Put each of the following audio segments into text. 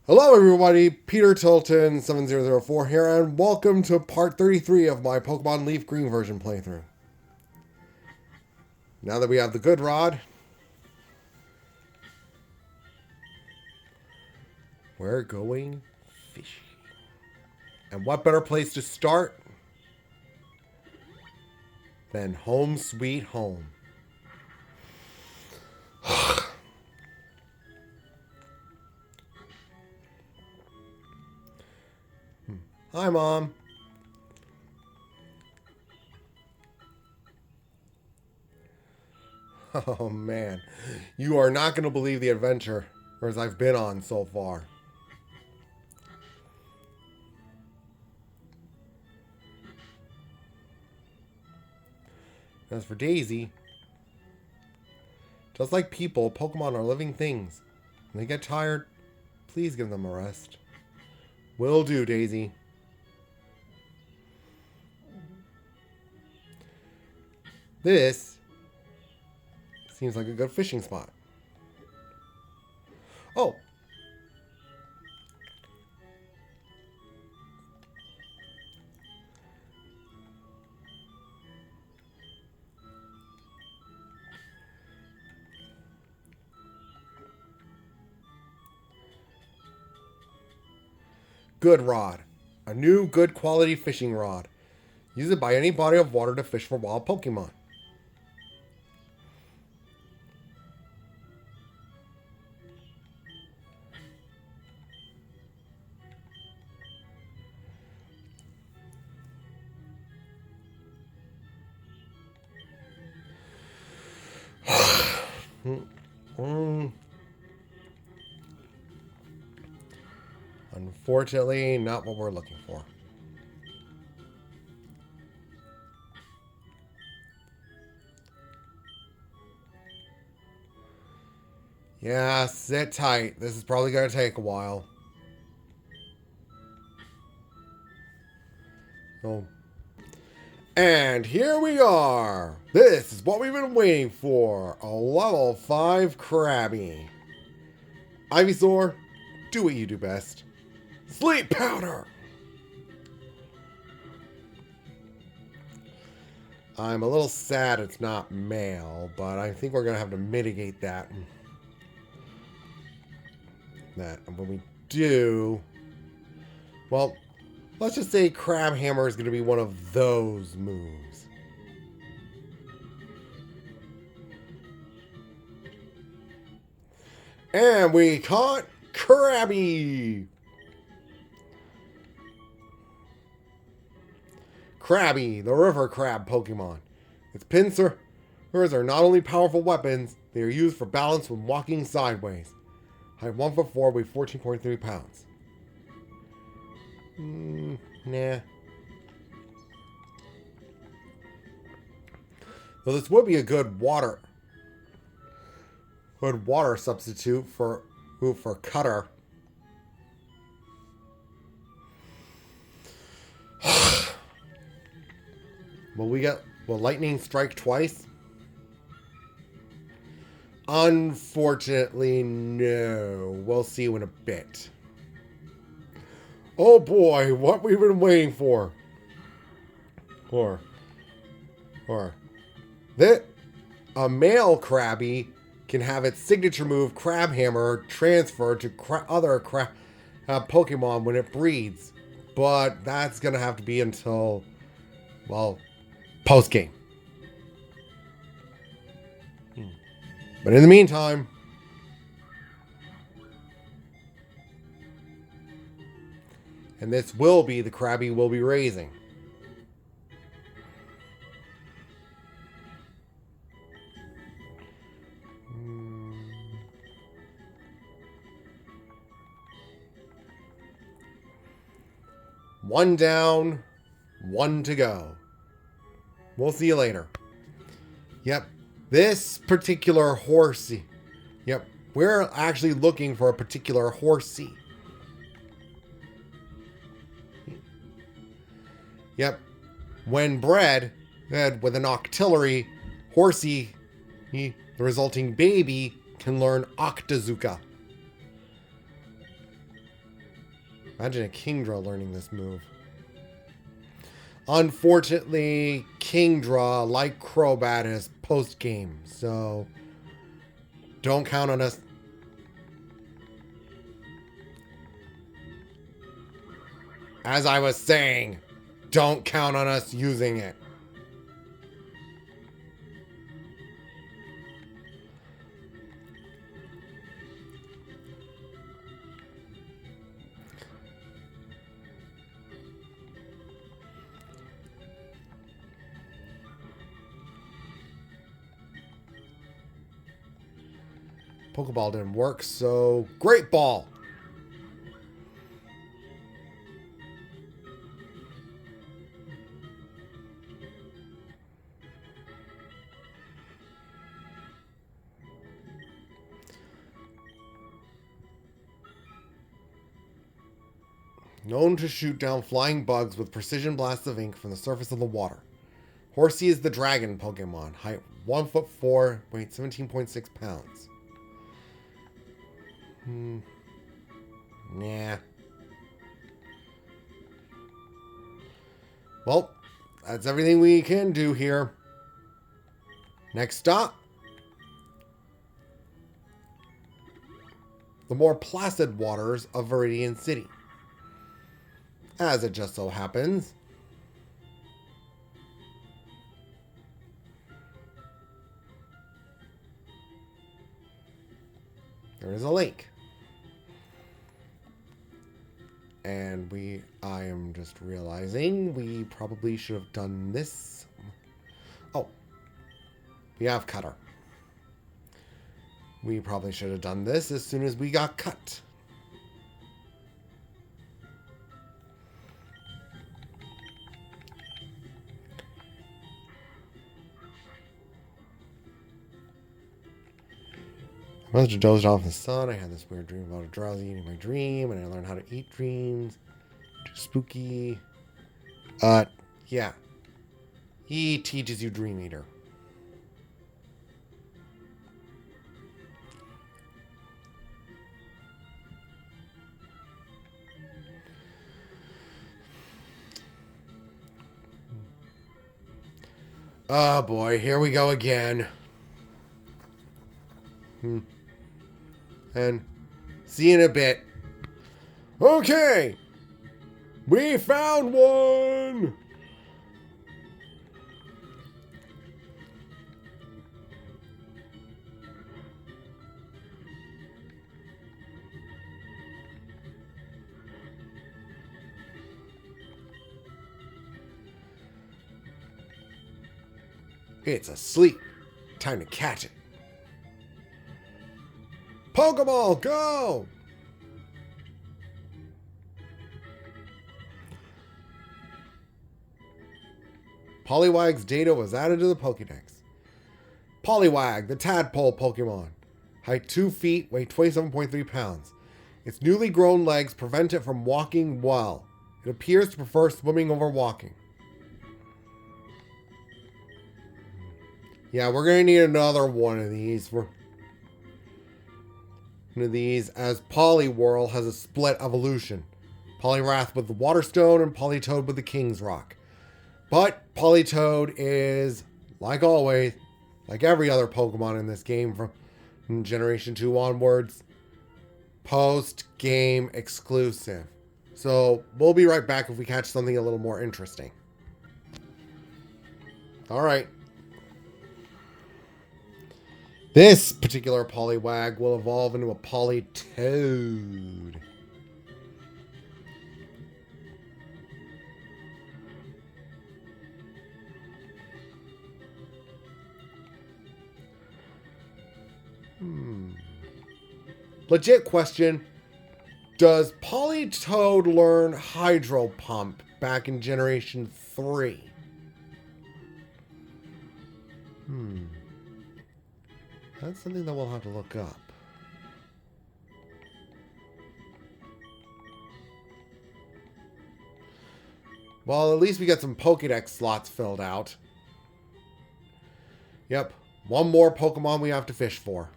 Hello everybody, Peter Tilton 7004 here, and welcome to part 33 of my Pokemon LeafGreen version playthrough. Now that we have the good rod, we're going fishing. And what better place to start than home sweet home? Hi, Mom. Oh man, you are not going to believe the adventure as I've been on so far. As for Daisy, just like people, Pokemon are living things. When they get tired, please give them a rest. Will do, Daisy. This seems like a good fishing spot. Oh. Good rod. A new good quality fishing rod. Use it by any body of water to fish for wild Pokemon. Unfortunately, not what we're looking for. Yeah, sit tight. This is probably going to take a while. Oh. And here we are. This is what we've been waiting for. A level 5 Crabby. Ivysaur, do what you do best. Sleep powder! I'm a little sad it's not male, but I think we're going to have to mitigate that. And when we do... Well, let's just say Crab Hammer is going to be one of those moves. And we caught Crabby! Crabby, the river crab Pokemon. Its pincers are not only powerful weapons, they are used for balance when walking sideways. Height 1 foot 4, weight 14.3 pounds. Nah. Well, this would be a good water substitute for Cutter. Will lightning strike twice? Unfortunately, no. We'll see you in a bit. Oh boy, what we've been waiting for. That a male Crabby can have its signature move, Crab Hammer, transferred to other Pokemon when it breeds. But that's going to have to be until, well, post-game. But in the meantime, and this will be the Crabby we'll be raising. One down, one to go. We'll see you later. Yep, this particular Horsea. Yep, we're actually looking for a particular Horsea. Yep, when bred with an octillery, Horsea, the resulting baby, can learn Octazooka. Imagine a Kingdra learning this move. Unfortunately, Kingdra, like Crobat, is post-game, so don't count on us. As I was saying, don't count on us using it. Pokeball didn't work, so Great Ball. Known to shoot down flying bugs with precision blasts of ink from the surface of the water. Horsea is the dragon Pokemon. Height 1'4", weight 17.6 pounds. Nah. Well, that's everything we can do here. Next stop. The more placid waters of Viridian City. As it just so happens, there is a lake. And I am just realizing we probably should have done this. Oh, we have Cutter. We probably should have done this as soon as we got cut. I must have dozed off in the sun. I had this weird dream about a drowsy eating my dream, and I learned how to eat dreams. Too spooky. Yeah. He teaches you Dream Eater. Oh boy, here we go again. And see you in a bit. Okay! We found one! It's asleep. Time to catch it. Pokeball, go! Poliwag's data was added to the Pokédex. Poliwag, the tadpole Pokemon. Height 2 feet, weight 27.3 pounds. Its newly grown legs prevent it from walking well. It appears to prefer swimming over walking. Yeah, we're going to need another one of these. As Poliwhirl has a split evolution. Poliwrath with the Water Stone and Politoed with the King's Rock. But Politoed is, like always, like every other Pokemon in this game from Generation 2 onwards, post-game exclusive. So we'll be right back if we catch something a little more interesting. Alright. This particular Poliwag will evolve into a Politoed. Legit question. Does Politoed learn Hydro Pump back in Generation 3? That's something that we'll have to look up. Well, at least we got some Pokédex slots filled out. Yep. One more Pokemon we have to fish for.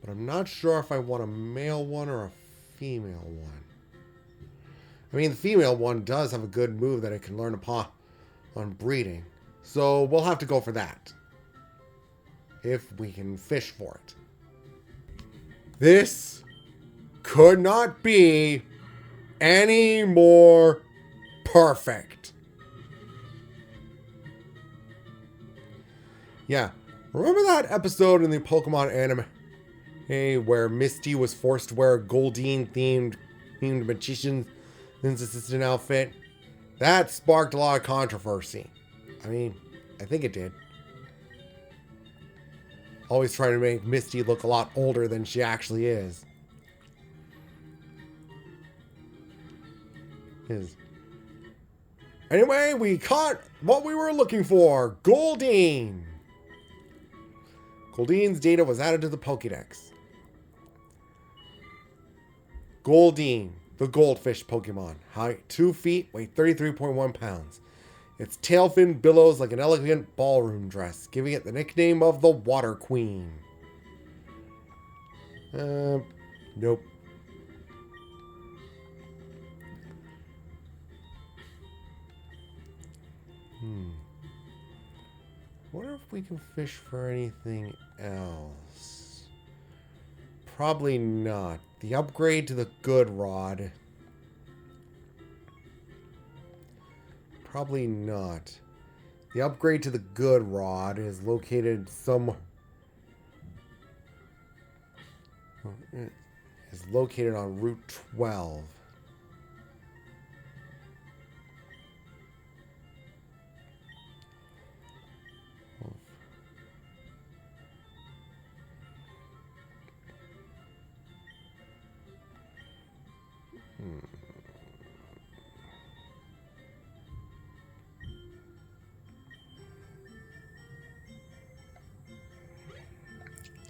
But I'm not sure if I want a male one or a female one. I mean, the female one does have a good move that it can learn upon on breeding. So we'll have to go for that. If we can fish for it. This could not be any more perfect. Yeah. Remember that episode in the Pokemon anime where Misty was forced to wear a Goldeen themed magician's assistant outfit? That sparked a lot of controversy. I mean, I think it did. Always trying to make Misty look a lot older than she actually is. Anyway, we caught what we were looking for. Goldeen. Goldeen's data was added to the Pokédex. Goldeen, the goldfish Pokemon. Height 2 feet, weight 33.1 pounds. Its tail fin billows like an elegant ballroom dress, giving it the nickname of the Water Queen. Nope. Wonder if we can fish for anything else. Probably not. The upgrade to the Good Rod. Probably not. The upgrade to the Good Rod is located on Route 12.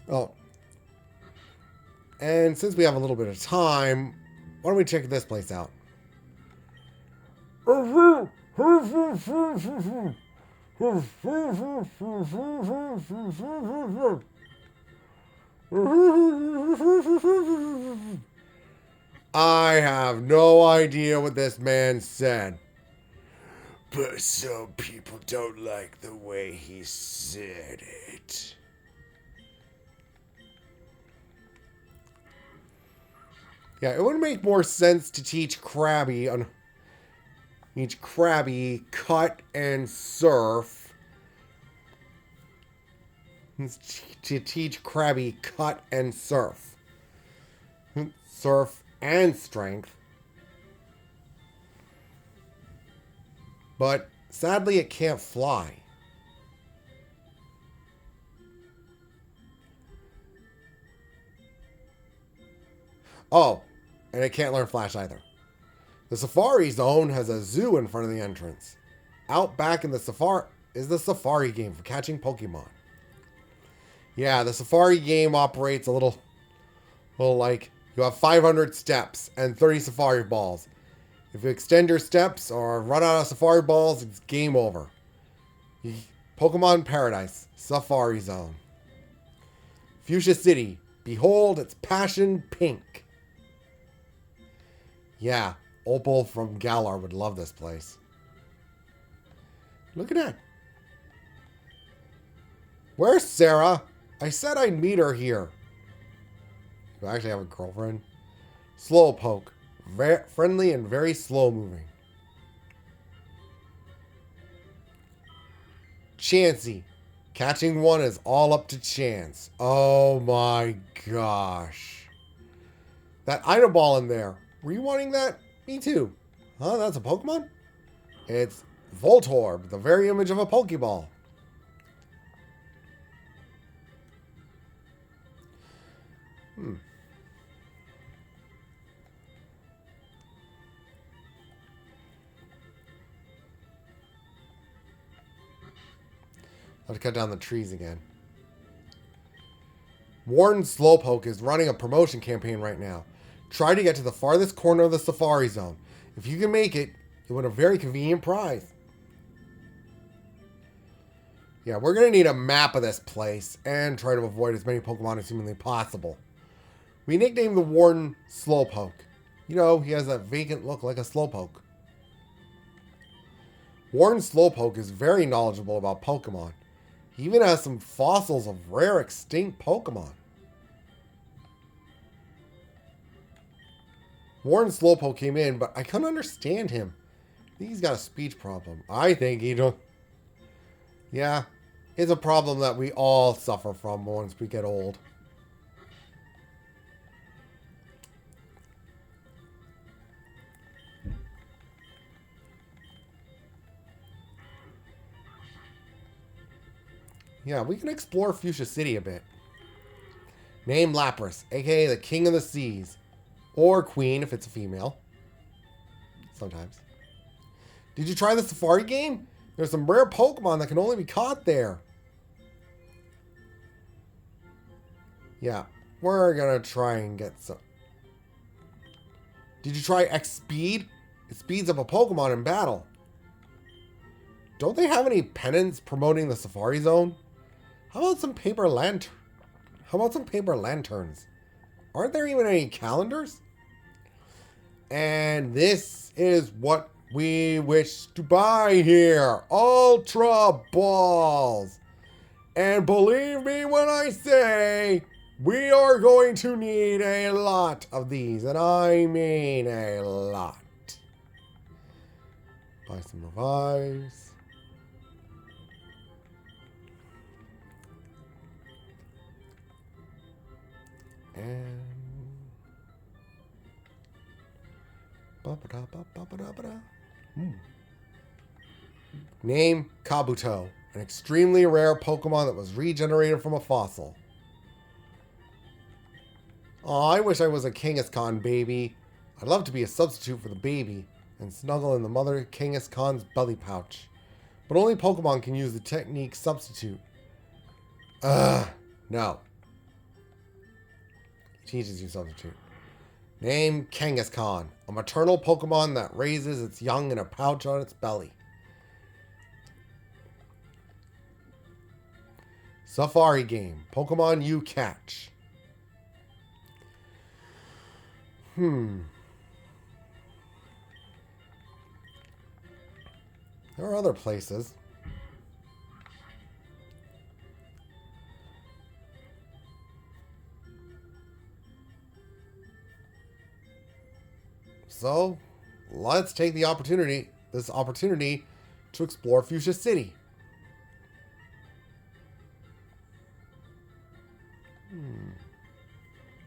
Oh. And since we have a little bit of time, why don't we check this place out? I have no idea what this man said. But some people don't like the way he said it. Yeah, it would make more sense to teach Crabby cut and surf. To teach Crabby cut and surf. Surf and strength. But sadly it can't fly. Oh, and it can't learn Flash either. The Safari Zone has a zoo in front of the entrance. Out back in the Safari is the Safari game for catching Pokemon. Yeah, the Safari game operates a little like you have 500 steps and 30 Safari balls. If you extend your steps or run out of Safari balls, it's game over. Pokemon Paradise, Safari Zone. Fuchsia City, behold its passion pink. Yeah, Opal from Galar would love this place. Look at that. Where's Sarah? I said I'd meet her here. Do I actually have a girlfriend? Slowpoke. Friendly and very slow moving. Chansey. Catching one is all up to chance. Oh my gosh. That item ball in there. Were you wanting that? Me too. Huh? That's a Pokemon? It's Voltorb, the very image of a Pokeball. Let's cut down the trees again. Warden Slowpoke is running a promotion campaign right now. Try to get to the farthest corner of the Safari Zone. If you can make it, you'll win a very convenient prize. Yeah, we're going to need a map of this place and try to avoid as many Pokemon as humanly possible. We nicknamed the Warden Slowpoke. You know, he has that vacant look like a Slowpoke. Warden Slowpoke is very knowledgeable about Pokemon. He even has some fossils of rare extinct Pokemon. Warden Slowpoke came in, but I couldn't understand him. I think he's got a speech problem. I think he don't... Yeah, it's a problem that we all suffer from once we get old. Yeah, we can explore Fuchsia City a bit. Name Lapras, aka the King of the Seas. Or Queen if it's a female. Sometimes. Did you try the Safari game? There's some rare Pokemon that can only be caught there. Yeah, we're gonna try and get some. Did you try X Speed? It speeds up a Pokemon in battle. Don't they have any pennants promoting the Safari Zone? How about some paper lanterns? Aren't there even any calendars? And this is what we wish to buy here. Ultra Balls. And believe me when I say we are going to need a lot of these. And I mean a lot. Buy some revives. And name Kabuto, an extremely rare Pokemon that was regenerated from a fossil. Oh, I wish I was a Kangaskhan baby. I'd love to be a substitute for the baby and snuggle in the mother Kangaskhan's belly pouch. But only Pokemon can use the technique substitute. No. Teaches you substitute. Name Kangaskhan, a maternal Pokemon that raises its young in a pouch on its belly. Safari game, Pokemon you catch. There are other places. So, let's take this opportunity to explore Fuchsia City.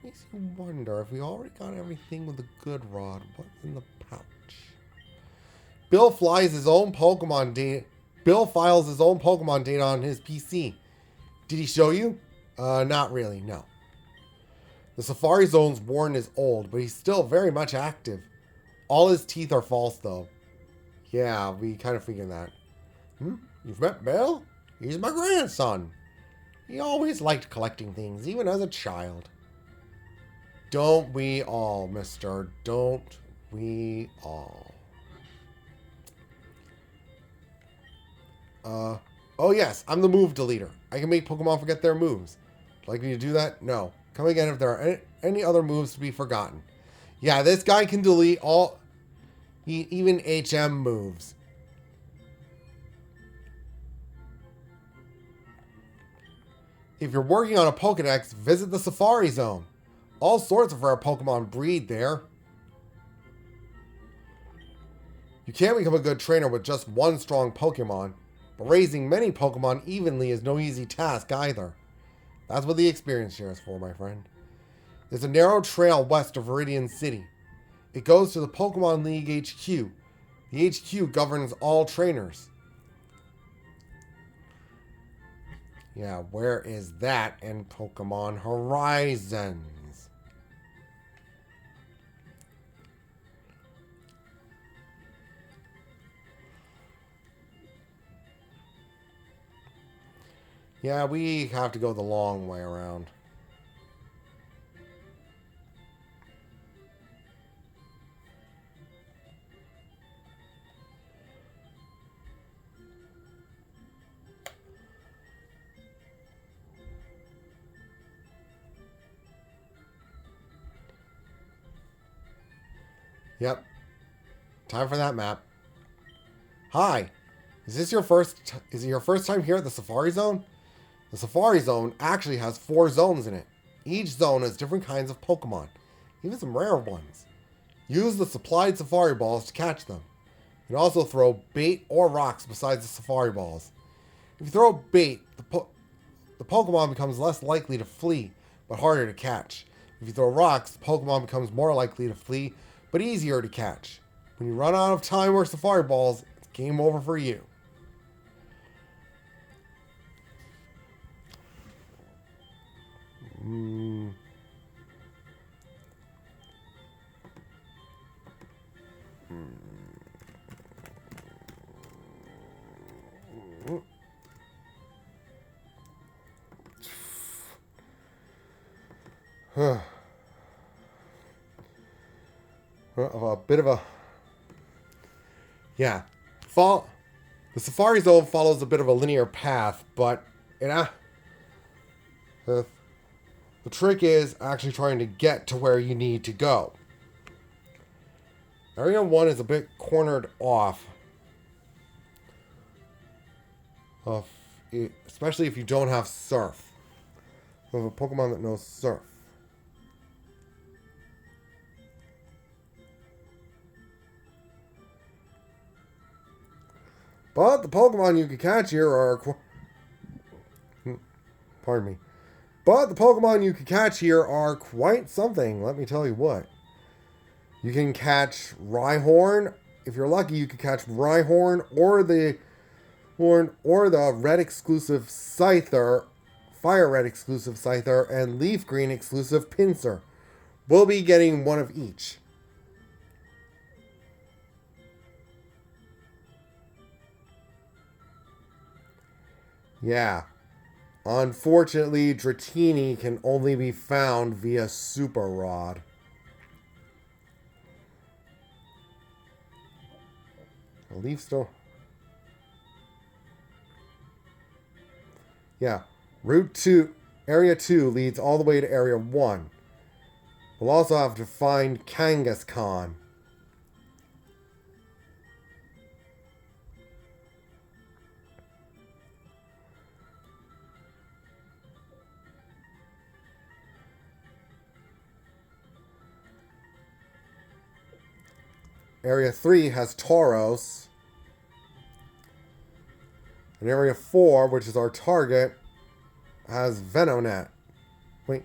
Makes you wonder if we already got everything with the good rod. What's in the pouch? Bill files his own Pokemon data on his PC. Did he show you? Not really, no. The Safari Zone's Warden is old, but he's still very much active. All his teeth are false, though. Yeah, we kind of figured that. You've met Bill? He's my grandson. He always liked collecting things, even as a child. Don't we all, mister? Don't we all? Oh yes, I'm the move deleter. I can make Pokemon forget their moves. Like me to do that? No. Come again if there are any other moves to be forgotten. Yeah, this guy can delete all, even HM moves. If you're working on a Pokedex, visit the Safari Zone. All sorts of rare Pokemon breed there. You can't become a good trainer with just one strong Pokemon, but raising many Pokemon evenly is no easy task either. That's what the experience share is for, my friend. There's a narrow trail west of Viridian City. It goes to the Pokemon League HQ. The HQ governs all trainers. Yeah, where is that in Pokemon Horizons? Yeah, we have to go the long way around. Yep. Time for that map. Hi. Is it your first time here at the Safari Zone? The Safari Zone actually has 4 zones in it. Each zone has different kinds of Pokemon, even some rare ones. Use the supplied Safari Balls to catch them. You can also throw bait or rocks besides the Safari Balls. If you throw bait, the Pokemon becomes less likely to flee, but harder to catch. If you throw rocks, the Pokemon becomes more likely to flee, but easier to catch. When you run out of time or Safari Balls, it's game over for you. A bit of a... Yeah. The Safari Zone follows a bit of a linear path, but the trick is actually trying to get to where you need to go. Area 1 is a bit cornered off. Especially if you don't have Surf. You have a Pokemon that knows Surf. But the Pokemon you can catch here are... Pardon me. But the Pokemon you can catch here are quite something, let me tell you what. You can catch Rhyhorn. If you're lucky, you can catch Rhyhorn or the Red exclusive Scyther, Fire Red exclusive Scyther, and LeafGreen exclusive Pinsir. We'll be getting one of each. Yeah. Unfortunately, Dratini can only be found via Super Rod. A Leaf Store. Yeah. Route 2, Area 2 leads all the way to Area 1. We'll also have to find Kangaskhan. Area 3 has Tauros. And Area 4, which is our target, has Venonat. Wait,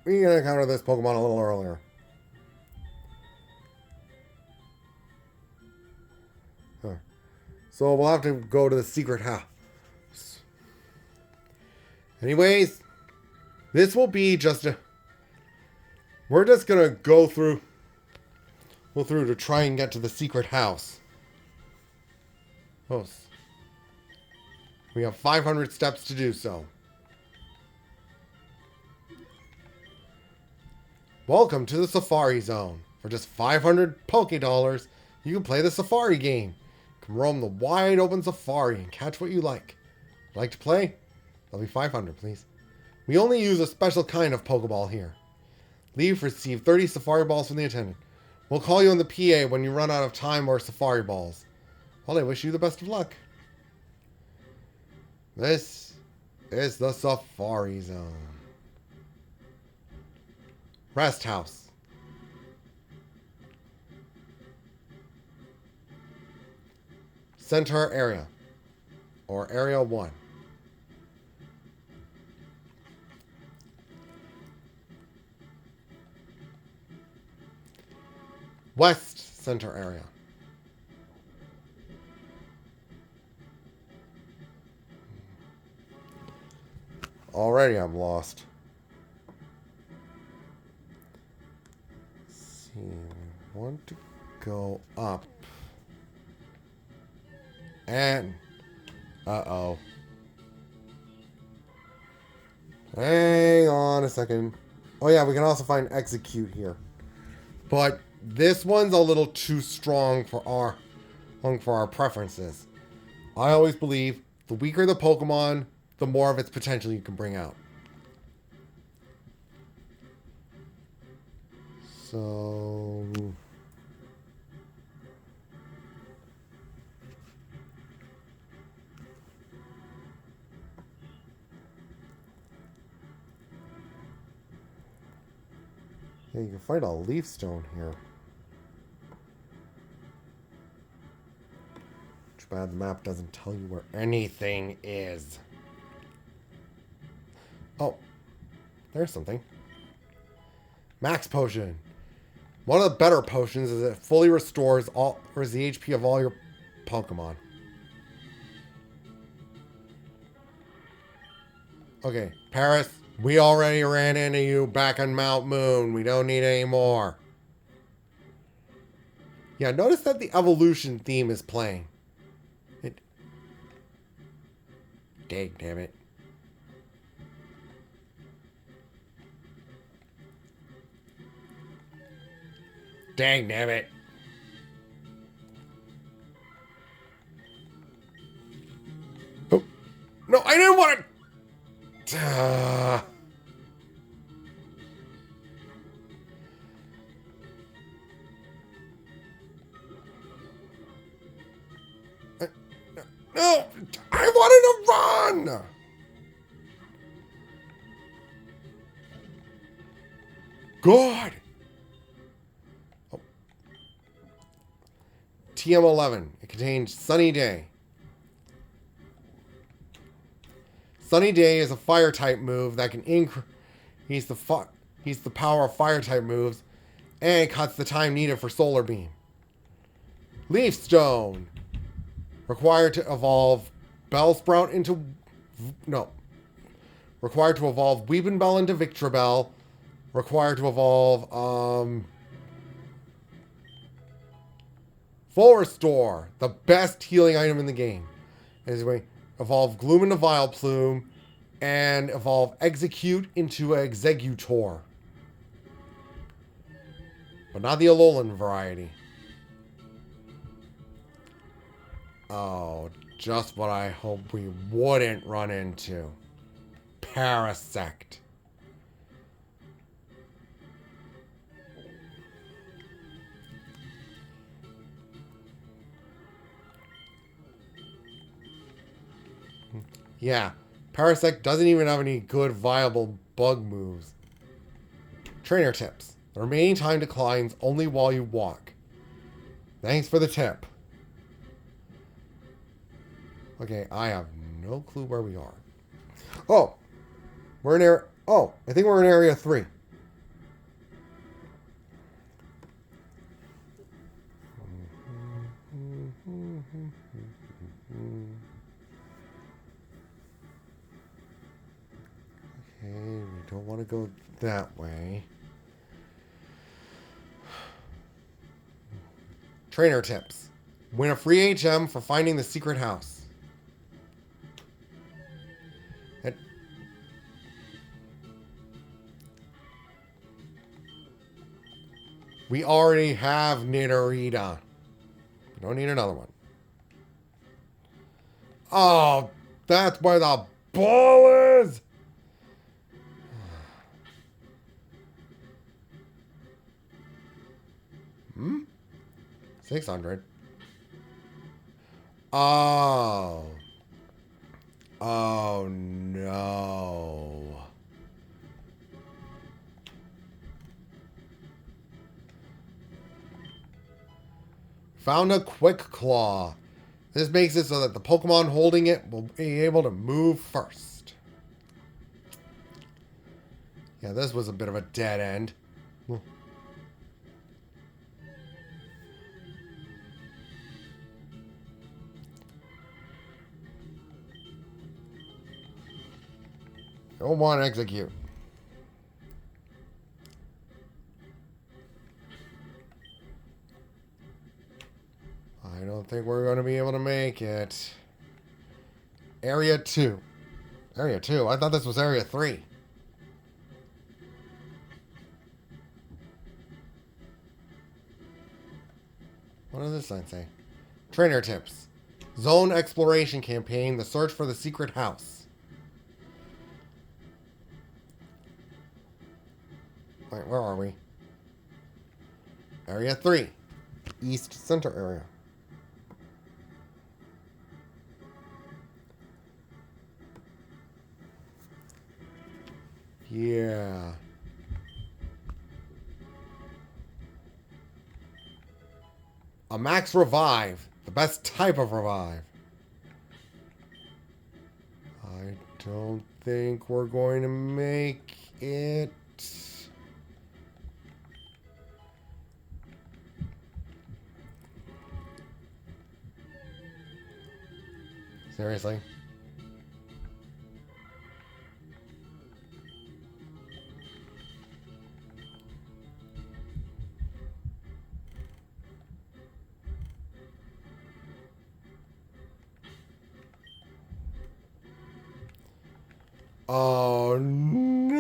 we can encounter this Pokemon a little earlier. Huh. So we'll have to go to the secret house. Anyways, this will be just a... We're just going to go through to try and get to the secret house. Oh, we have 500 steps to do so. Welcome to the Safari Zone. For just 500 Poké-Dollars, you can play the Safari game. You can roam the wide open Safari and catch what you like. Like to play? That'll be 500, please. We only use a special kind of Pokeball here. Leave receive 30 Safari Balls from the attendant. We'll call you on the PA when you run out of time or Safari Balls. Well, I wish you the best of luck. This is the Safari Zone. Rest House. Center Area. Or Area 1. West Center Area. Already I'm lost. Let's see, we want to go up. And uh-oh. Hang on a second. Oh yeah, we can also find Execute here. But this one's a little too strong for our preferences. I always believe the weaker the Pokemon, the more of its potential you can bring out. So Yeah, you can find a leaf stone here. Too bad the map doesn't tell you where anything is. Oh, there's something. Max potion. One of the better potions is it fully restores the HP of all your Pokemon. Okay, Paris, we already ran into you back on Mount Moon. We don't need any more. Yeah, notice that the evolution theme is playing. Dang, damn it. Dang, damn it. Oh, no, I didn't want to. No, I wanted to run. God. Oh. TM11. It contains Sunny Day. Sunny Day is a fire type move that can increase the power of fire type moves and cuts the time needed for Solar Beam. Leaf Stone. Required to evolve Bellsprout into... No. Required to evolve Weepinbell into Victreebel. Required to evolve... Full Restore. The best healing item in the game. Anyway, evolve Gloom into Vileplume. And evolve Execute into Executor. But not the Alolan variety. Oh, just what I hope we wouldn't run into. Parasect. Yeah, Parasect doesn't even have any good viable bug moves. Trainer tips. The remaining time declines only while you walk. Thanks for the tip. Okay, I have no clue where we are. Oh, we're in area... Oh, I think we're in area 3. Okay, we don't want to go that way. Trainer tips. Win a free HM for finding the secret house. We already have Nidorita. We don't need another one. Oh, that's where the ball is. Hmm? 600. Oh. Oh, no. Found a Quick Claw. This makes it so that the Pokemon holding it will be able to move first. Yeah, this was a bit of a dead end. Don't want to execute. I don't think we're going to be able to make it. Area 2. Area 2? I thought this was Area 3. What does this sign say? Trainer tips. Zone exploration campaign. The search for the secret house. Wait, where are we? Area 3. East Center area. Yeah. A max revive. The best type of revive. I don't think we're going to make it. Seriously? Oh no!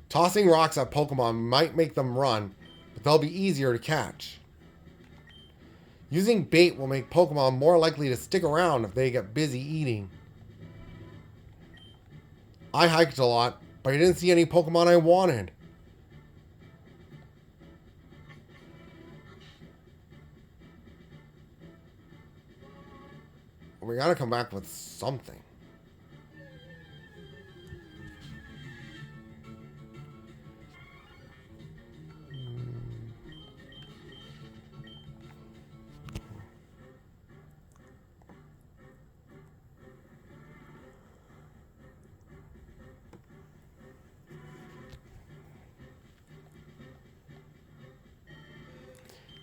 Tossing rocks at Pokemon might make them run, but they'll be easier to catch. Using bait will make Pokemon more likely to stick around if they get busy eating. I hiked a lot, but I didn't see any Pokemon I wanted. We gotta come back with something.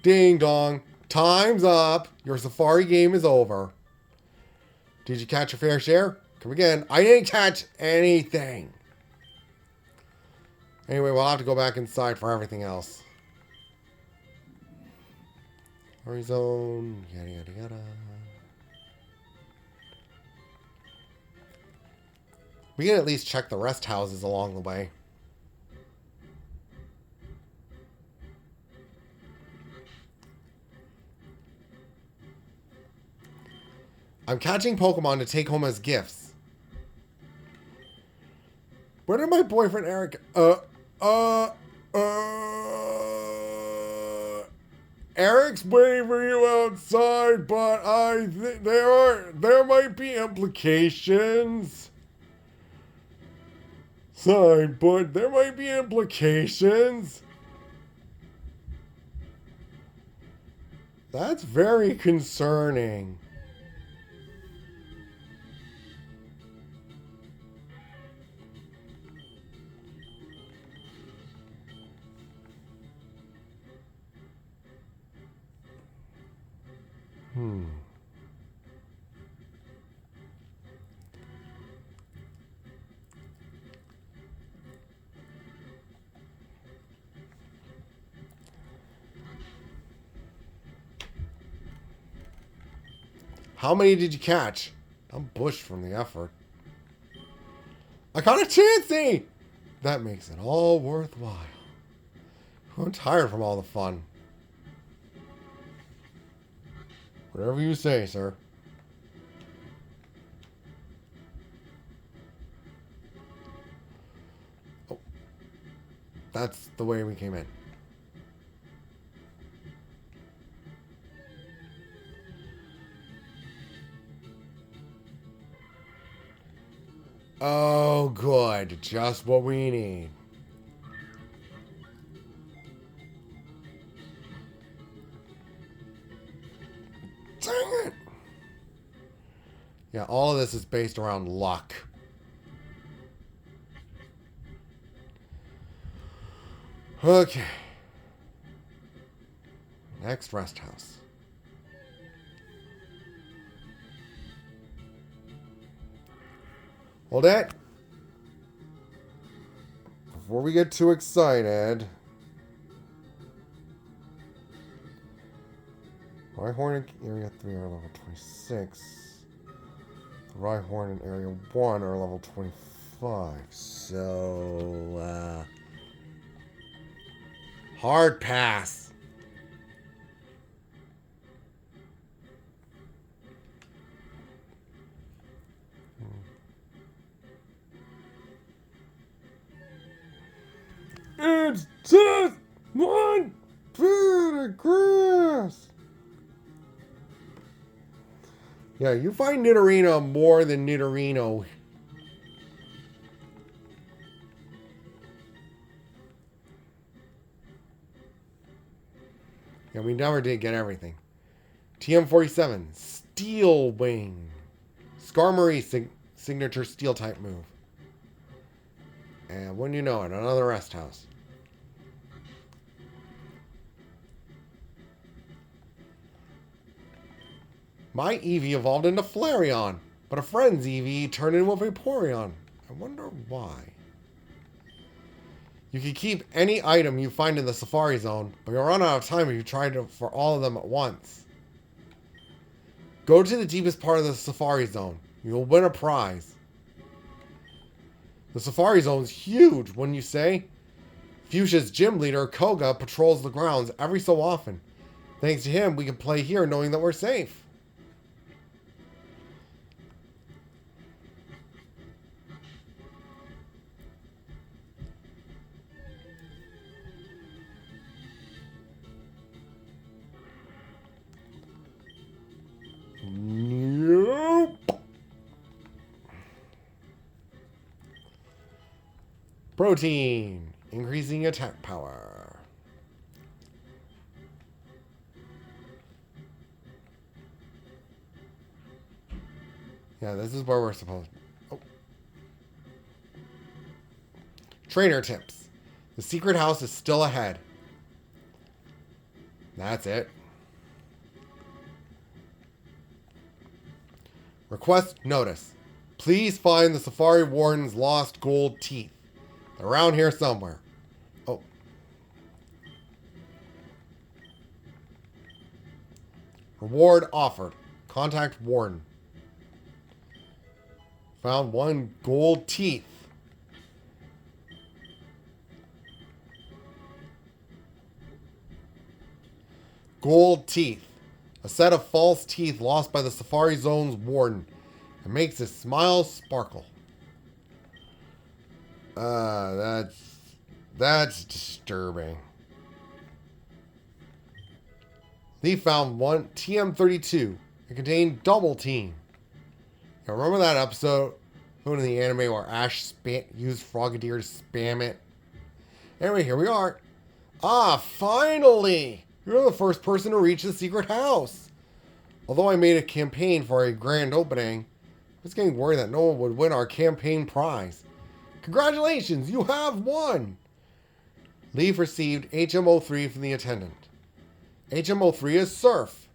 Ding dong. Time's up. Your safari game is over. Did you catch your fair share? Come again. I didn't catch anything. Anyway, we'll have to go back inside for everything else. Horizon. Yada yada yada. We can at least check the rest houses along the way. I'm catching Pokemon to take home as gifts. Where did my boyfriend Eric... Eric's waiting for you outside, but there might be implications. Sorry, but there might be implications. That's very concerning. How many did you catch? I'm bushed from the effort. I caught a Chansey! That makes it all worthwhile. I'm tired from all the fun. Whatever you say, sir. Oh. That's the way we came in. Oh, good. Just what we need. Dang it! Yeah, all of this is based around luck. Okay. Next rest house. Hold it. Before we get too excited. Rhyhorn in Area 3 are level 26. Rhyhorn in Area 1 are level 25. So, hard pass. It's just one bit of grass. Yeah, you find Nidorino more than Nidorino. Yeah, we never did get everything. TM47, Steel Wing. Skarmory signature Steel type move. And wouldn't you know it, another rest house. My Eevee evolved into Flareon, but a friend's Eevee turned into a Vaporeon. I wonder why. You can keep any item you find in the Safari Zone, but you'll run out of time if you try for all of them at once. Go to the deepest part of the Safari Zone. You'll win a prize. The Safari Zone is huge, wouldn't you say? Fuchsia's gym leader, Koga, patrols the grounds every so often. Thanks to him, we can play here knowing that we're safe. Nope. Protein. Increasing attack power. Yeah, this is where we're supposed to... Oh. Trainer tips. The secret house is still ahead. That's it. Request notice. Please find the Safari Warden's lost gold teeth. They're around here somewhere. Oh. Reward offered. Contact Warden. Found 1 gold teeth. Gold teeth. A set of false teeth lost by the Safari Zone's warden. It makes his smile sparkle. That's disturbing. Leaf found 1 TM32. It contained double team. Now remember that episode in the anime where Ash used Frogadier to spam it? Anyway, here we are. Ah, finally! You're the first person to reach the secret house. Although I made a campaign for a grand opening, I was getting worried that no one would win our campaign prize. Congratulations, you have won! Leaf received HM03 from the attendant. HM03 is Surf.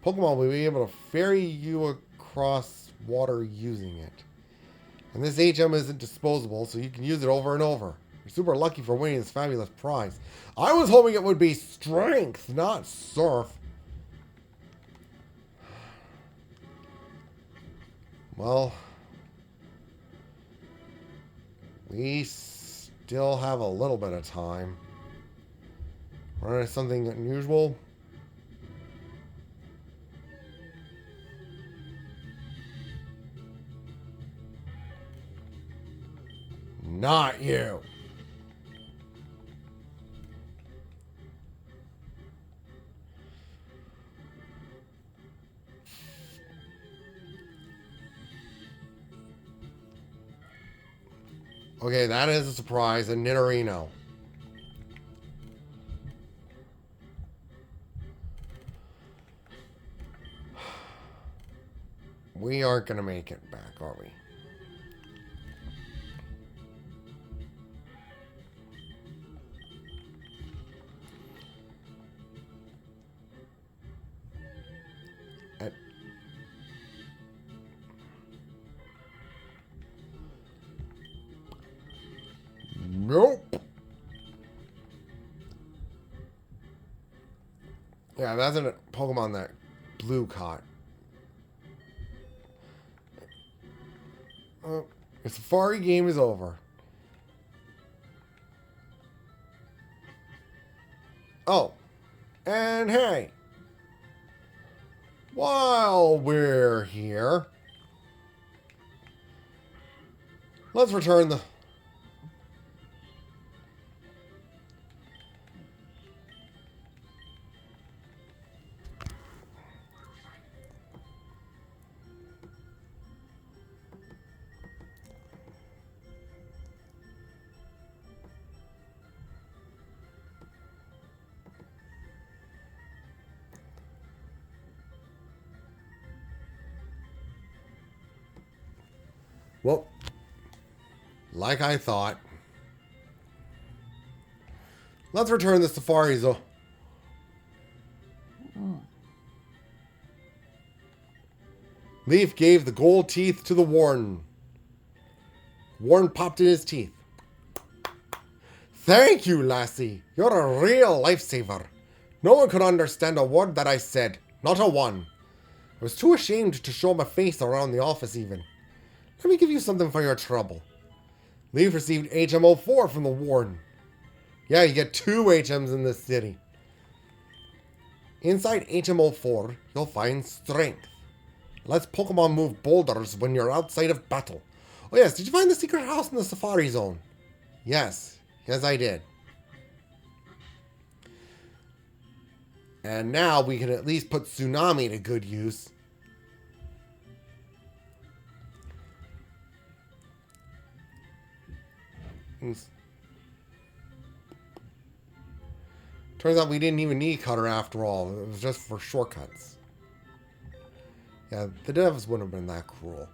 Pokemon will be able to ferry you across water using it. And this HM isn't disposable, so you can use it over and over. You're super lucky for winning this fabulous prize. I was hoping it would be Strength, not Surf. Well, we still have a little bit of time. Run into something unusual. Not you. Okay, that is a surprise. A Nidorino. We aren't going to make it back, are we? Nope. Yeah, that's a Pokemon that Blue caught. The Safari game is over. Oh, and hey, while we're here, let's return the... Well, like I thought. Let's return the Safari Zone. Leaf gave the gold teeth to the Warden. Warden popped in his teeth. Thank you, lassie. You're a real lifesaver. No one could understand a word that I said. Not a one. I was too ashamed to show my face around the office even. Let me give you something for your trouble. Leaf received HM04 from the Warden. Yeah, you get 2 HMs in this city. Inside HM04, you'll find strength. It lets Pokemon move boulders when you're outside of battle. Oh yes, did you find the secret house in the Safari Zone? Yes. Yes, I did. And now we can at least put Tsunami to good use. Turns out we didn't even need Cutter after all. It was just for shortcuts. Yeah, the devs wouldn't have been that cruel.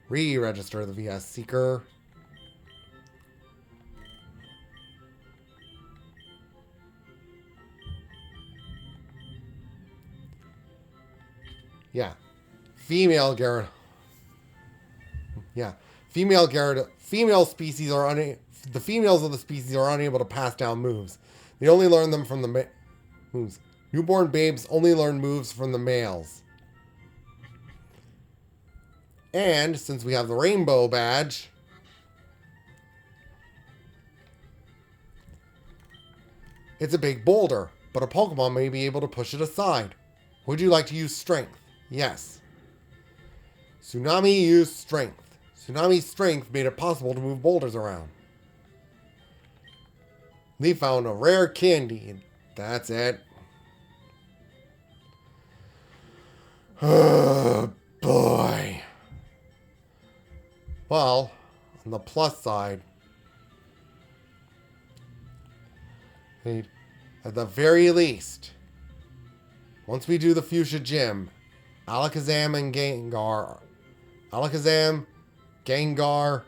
Re-register the VS Seeker. Yeah. Female Gyarados. Yeah. Female Gyarados. Female species are the females of the species are unable to pass down moves. They only learn them from the moves. Newborn babes only learn moves from the males. And since we have the rainbow badge, it's a big boulder, but a Pokemon may be able to push it aside. Would you like to use strength? Yes. Tsunami used strength. Tsunami's strength made it possible to move boulders around. Lee found a rare candy, and that's it. Oh, boy. Well, on the plus side, at the very least, once we do the Fuchsia Gym, Alakazam and Gengar, Alakazam, Gengar,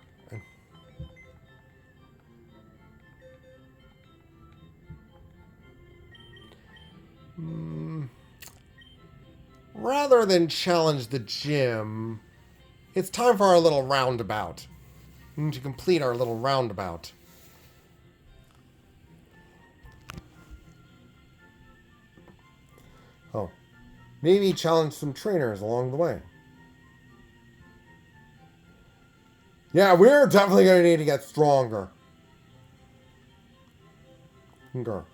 rather than challenge the gym, it's time for our little roundabout. We need to complete our little roundabout. Oh, maybe challenge some trainers along the way. Yeah, we're definitely going to need to get stronger. Okay.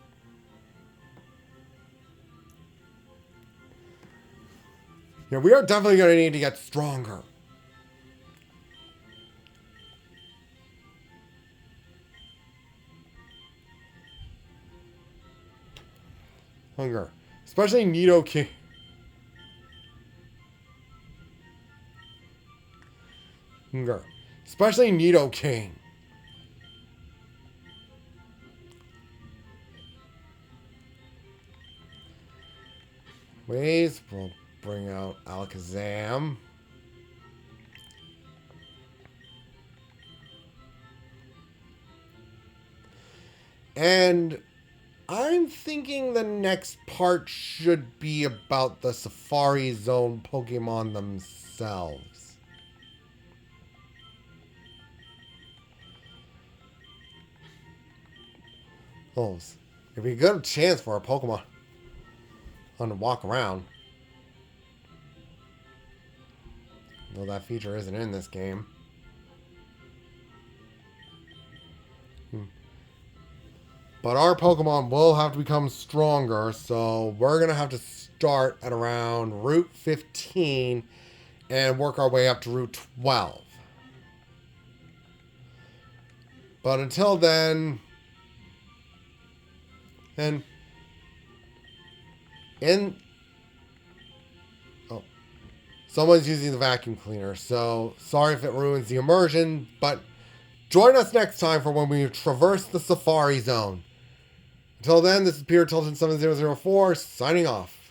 Yeah, we are definitely going to need to get stronger. Hunger. Especially Nidoking. Hunger. Especially Nidoking. Ways, we'll bring out Alakazam. And I'm thinking the next part should be about the Safari Zone Pokemon themselves. Oh, it'd be a good chance for a Pokemon to walk around. Though that feature isn't in this game. But our Pokemon will have to become stronger, so we're going to have to start at around Route 15 and work our way up to Route 12. But until then, and oh, someone's using the vacuum cleaner, so sorry if it ruins the immersion, but join us next time for when we traverse the Safari Zone. Until then, this is Peter Tilton 7004 signing off.